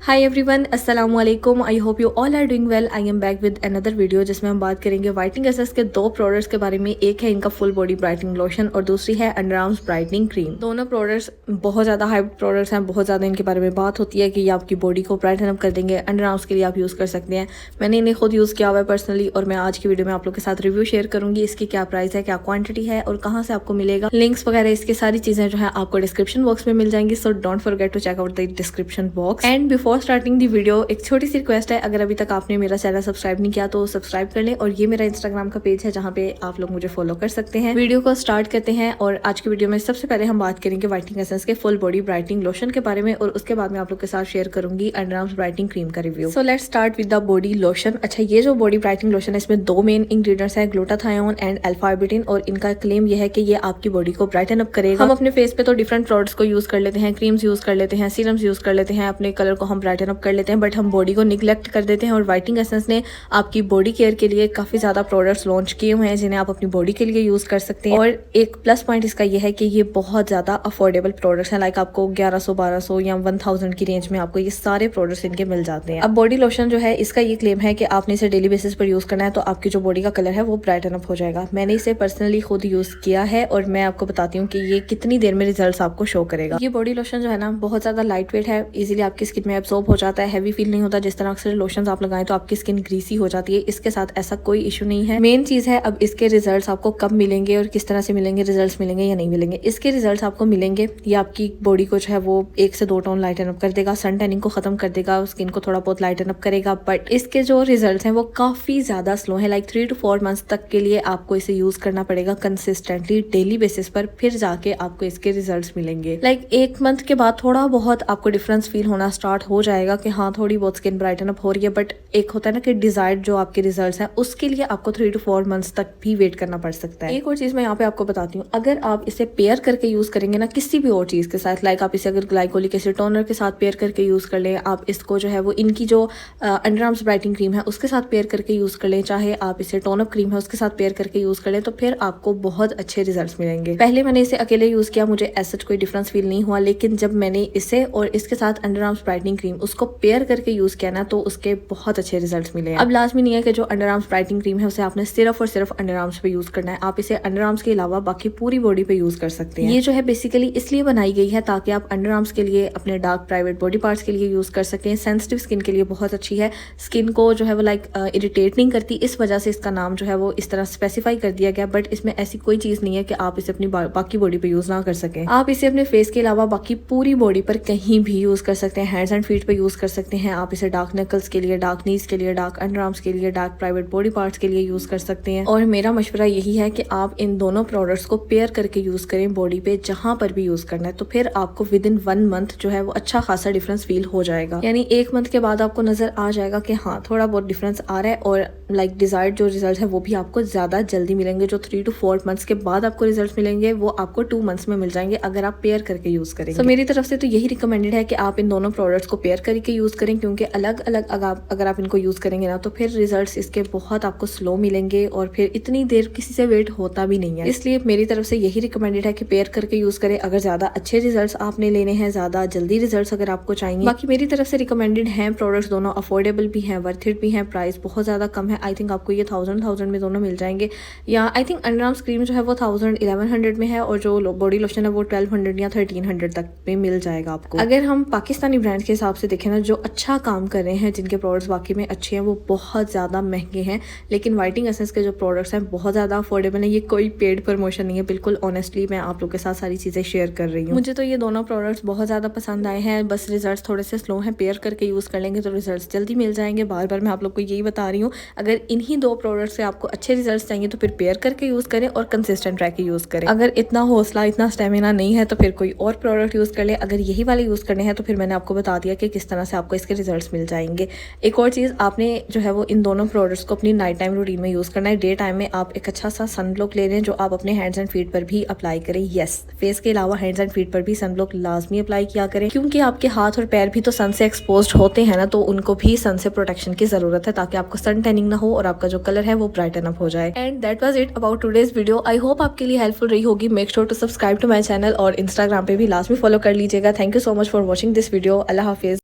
हाय everyone, अस्सलाम वालेकुम। I hope you all are doing well. I am back with another video जिसमें हम बात करेंगे व्हाइटनिंग एसेंस के दो प्रोडक्ट्स के बारे में। एक है इनका फुल बॉडी ब्राइटनिंग लोशन और दूसरी है अंडर आर्म्स ब्राइटनिंग क्रीम। दोनों प्रोडक्ट्स बहुत ज़्यादा हाइप प्रोडक्ट्स हैं, बहुत ज़्यादा इनके बारे में बात होती है कि ये आपकी बॉडी को ब्राइटन अप कर देंगे। अंडर आर्म्स के लिए आप यूज़ कर सकते हैं। मैंने इन्हें खुद यूज़ किया हुआ है पर्सनली और मैं आज की वीडियो में आप लोग के साथ रिव्यू शेयर करूंगी। इसकी क्या प्राइस है, क्या क्वांटिटी है और कहाँ से आपको मिलेगा। लिंक्स वगैरह इसकी सारी चीज़ें जो है आपको डिस्क्रिप्शन बॉक्स में मिल जाएंगी। So don't forget to check out the description box. And before starting the video एक छोटी सी रिक्वेस्ट है, अगर अभी तक आपने मेरा चैनल सब्सक्राइब नहीं किया तो सब्सक्राइब कर लें। और ये मेरा इंस्टाग्राम का पेज है जहाँ पे आप लोग मुझे फॉलो कर सकते हैं। वीडियो को स्टार्ट करते हैं और आज की वीडियो में सबसे पहले हम बात करेंगे व्हाइटनिंग एसेंस के फुल बॉडी ब्राइटनिंग लोशन के बारे में और उसके बाद में आप लोग के साथ शेयर करूंगी अंडर आर्म्स ब्राइटनिंग क्रीम का review. So let's start with the body lotion. अच्छा, ये जो बॉडी ब्राइटनिंग लोशन है इसमें दो मेन इंग्रेडिएंट्स है, ग्लूटाथायोन एंड अल्फा आर्बिटिन। और इनका क्लेम यह है कि ये आपकी बॉडी को ब्राइटन अप करेगा। हम अपने फेस पे तो डिफरेंट प्रोडक्ट्स को यूज कर लेते हैं, क्रीम्स यूज कर लेते हैं, सीरम्स यूज कर लेते हैं, अपने कलर को हम ब्राइटन अप कर लेते हैं, बट हम बॉडी को निग्लेक्ट कर देते हैं। और व्हाइटनिंग एसेंस ने आपकी बॉडी केयर के लिए काफी ज्यादा प्रोडक्ट्स लॉन्च किए हुए हैं जिन्हें आप अपनी बॉडी के लिए यूज कर सकते हैं। और एक प्लस पॉइंट इसका यह है कि ये बहुत ज्यादा अफोर्डेबल प्रोडक्ट्स हैं। लाइक आपको 1100, 1200 या 1000 की रेंज में आपको ये सारे प्रोडक्ट्स इनके मिल जाते हैं। अब बॉडी लोशन जो है इसका ये क्लेम है कि आपने इसे डेली बेसिस पर यूज करना है तो आपकी जो बॉडी का कलर है वो ब्राइटन अप हो जाएगा। मैंने इसे पर्सनली खुद यूज किया है और मैं आपको बताती हूँ कि ये कितनी देर में रिजल्ट्स आपको शो करेगा। ये बॉडी लोशन जो है ना बहुत ज्यादा लाइट वेट है, इजीली आपकी स्किन में एब्सॉर्ब हो जाता है, हैवी फील नहीं होता। जिस तरह अक्सर लोशन आप लगाएं तो आपकी स्किन ग्रीसी हो जाती है, इसके साथ ऐसा कोई इशू नहीं है। मेन चीज है अब इसके रिजल्ट्स आपको कब मिलेंगे और किस तरह से मिलेंगे, रिजल्ट्स मिलेंगे या नहीं मिलेंगे। इसके रिजल्ट्स आपको मिलेंगे, ये आपकी बॉडी को जो है वो 1 से 2 टोन लाइटन अप कर देगा, सन टैनिंग को खत्म कर देगा, स्किन को थोड़ा बहुत लाइटन अप करेगा। बट इसके जो रिजल्ट्स हैं वो काफी ज्यादा स्लो है। लाइक 3 to 4 मंथ्स तक के लिए आपको इसे यूज करना पड़ेगा कंसिस्टेंटली डेली बेसिस पर, फिर जाके आपको इसके रिजल्ट्स मिलेंगे। लाइक 1 मंथ के बाद थोड़ा बहुत आपको डिफरेंस फील होना स्टार्ट हो जाएगा कि हाँ थोड़ी बहुत स्किन ब्राइटन अप हो रही है। बट एक होता है ना कि डिजायर्ड जो आपके रिजल्ट्स हैं उसके लिए आपको 3 to 4 मंथ्स तक भी वेट करना पड़ सकता है। एक और चीज मैं यहाँ पे आपको बताती हूँ, अगर आप इसे पेयर करके यूज करेंगे ना किसी भी और चीज के साथ, लाइक आप इसे अगर ग्लाइकोलिक एसिड टोनर के साथ पेयर करके यूज कर लें, आप इसको जो है वो इनकी जो अंडर आर्म्स ब्राइटनिंग क्रीम है उसके साथ पेयर करके यूज कर लें, चाहे आप इसे टोन अप क्रीम है उसके साथ पेयर करके यूज कर लें, तो फिर आपको बहुत अच्छे रिजल्ट्स मिलेंगे। पहले मैंने इसे अकेले यूज किया, मुझे ऐसा कोई डिफरेंस फील नहीं हुआ, लेकिन जब मैंने इसे और इसके साथ अंडर आर्म्स ब्राइटनिंग क्रीम उसको पेयर करके यूज किया ना तो उसके बहुत अच्छे रिजल्ट्स मिले। अब लाजमी नहीं है कि जो अंडर आर्म्स ब्राइटनिंग क्रीम है उसे आपने सिर्फ और सिर्फ अंडर आर्म्स पे यूज करना है, आप इसे अंडर आर्म्स के अलावा बाकी पूरी बॉडी पे यूज कर सकते हैं। ये जो है बेसिकली इसलिए बनाई गई है ताकि आप अंडर आर्म्स के लिए, अपने डार्क प्राइवेट बॉडी पार्ट्स के लिए यूज कर सकें। सेंसिटिव स्किन के लिए बहुत अच्छी है, स्किन को जो है वो लाइक इरिटेट नहीं करती, इस वजह से इसका नाम जो है वो इस तरह स्पेसिफाई कर दिया गया। बट इसमें ऐसी कोई चीज नहीं है कि आप इसे अपनी बाकी बॉडी पे यूज ना कर सकें। आप इसे अपने फेस के अलावा बाकी पूरी बॉडी पर कहीं भी यूज कर सकते हैं, हैंड्स एंड फीट पे यूज कर सकते हैं। आप इसे डार्क नकल्स के लिए, डार्क नीज के लिए, डार्क अंडर आर्म्स के लिए, डार्क प्राइवेट बॉडी पार्ट्स के लिए यूज कर सकते हैं। और मेरा मशवरा यही है कि आप इन दोनों प्रोडक्ट्स को पेयर करके यूज करें बॉडी पे जहां पर भी यूज करना है, तो फिर आपको विद इन 1 मंथ जो है वो अच्छा खासा डिफरेंस फील हो जाएगा। यानी 1 मंथ के बाद आपको नजर आ जाएगा कि हाँ थोड़ा बहुत डिफरेंस आ रहा है और लाइक डिजायर्ड जो रिजल्ट है वो भी आपको ज्यादा जल्दी मिलेंगे। जो 3 to 4 मंथ्स के बाद आपको रिजल्ट मिलेंगे वो आपको 2 मंथ्स में मिल जाएंगे अगर आप पेयर करके यूज करेंगे। मेरी तरफ से तो यही रिकमेंडेड है कि आप इन दोनों प्रोडक्ट्स को पेयर करके यूज करें, क्योंकि अलग अलग अगर आप इनको यूज करेंगे ना तो फिर रिजल्ट्स इसके बहुत आपको स्लो मिलेंगे और फिर इतनी देर किसी से वेट होता भी नहीं है। इसलिए मेरी तरफ से यही रिकमेंडेड है कि पेयर करके यूज करें अगर ज्यादा अच्छे रिजल्ट्स आपने लेने हैं, ज्यादा जल्दी रिजल्ट्स अगर आपको चाहिए। बाकी मेरी तरफ से रिकमेंडेड हैं प्रोडक्ट्स, दोनों अफोर्डेबल भी हैं, वर्थ इट भी हैं, प्राइस बहुत ज्यादा कम है। आई थिंक आपको ये 1000 में दोनों मिल जाएंगे, या I think under arms cream जो है वो 1100 में है और जो बॉडी लोशन है वो 1200 या 1300 तक में मिल जाएगा आपको। अगर हम पाकिस्तानी ब्रांड के हिसाब से देखें ना, जो अच्छा काम कर रहे हैं, जिनके प्रोडक्ट्स वाकई में अच्छे हैं, वो बहुत ज्यादा महंगे हैं, लेकिन व्हाइटनिंग एसेंस के जो प्रोडक्ट्स हैं बहुत ज्यादा अफोर्डेबल है। ये कोई पेड प्रमोशन नहीं है, बिल्कुल ऑनेस्टली मैं आप लोग के साथ सारी चीजें शेयर कर रही हूँ। मुझे तो ये दोनों प्रोडक्ट्स बहुत ज्यादा पसंद आए हैं, बस रिजल्ट्स थोड़े से स्लो हैं, पेयर करके यूज कर लेंगे तो रिजल्ट्स जल्दी मिल जाएंगे। बार बार मैं आप लोग को यही बता रही हूँ, अगर इन्हीं 2 प्रोडक्ट्स से आपको अच्छे रिजल्ट्स चाहिए तो फिर पेयर करके यूज करें और कंसिस्टेंट रह के यूज करें। अगर इतना हौसला, इतना स्टेमिना नहीं है तो फिर कोई और प्रोडक्ट यूज कर ले। अगर यही वाले यूज करने हैं तो फिर मैंने आपको बता दिया कि किस तरह से आपको इसके रिजल्ट्स मिल जाएंगे। एक और चीज, आपने जो है वो इन दोनों प्रोडक्ट्स को अपनी नाइट टाइम रूटीन में यूज करना है। डे टाइम में आप एक अच्छा सा सनब्लॉक ले लें जो आप अपने हैंड्स एंड फीट पर भी अप्लाई करें। यस, फेस के अलावा हैंड्स एंड फीट पर भी सनब्लॉक लाजमी अप्लाई किया करें, क्योंकि आपके हाथ और पैर भी तो सन से एक्सपोज होते हैं ना, तो उनको भी सन से प्रोटेक्शन की जरूरत है ताकि आपको सन टैनिंग ना हो और आपका जो कलर है वो ब्राइटन अप हो जाए। And that was it about today's video. I hope आपके लिए हेल्पफुल रही होगी। Make sure to subscribe to my channel और इंस्टाग्राम पे भी लाजमी फॉलो कर लीजिएगा। Thank you so much for watching this video. अल्लाह हाफिज।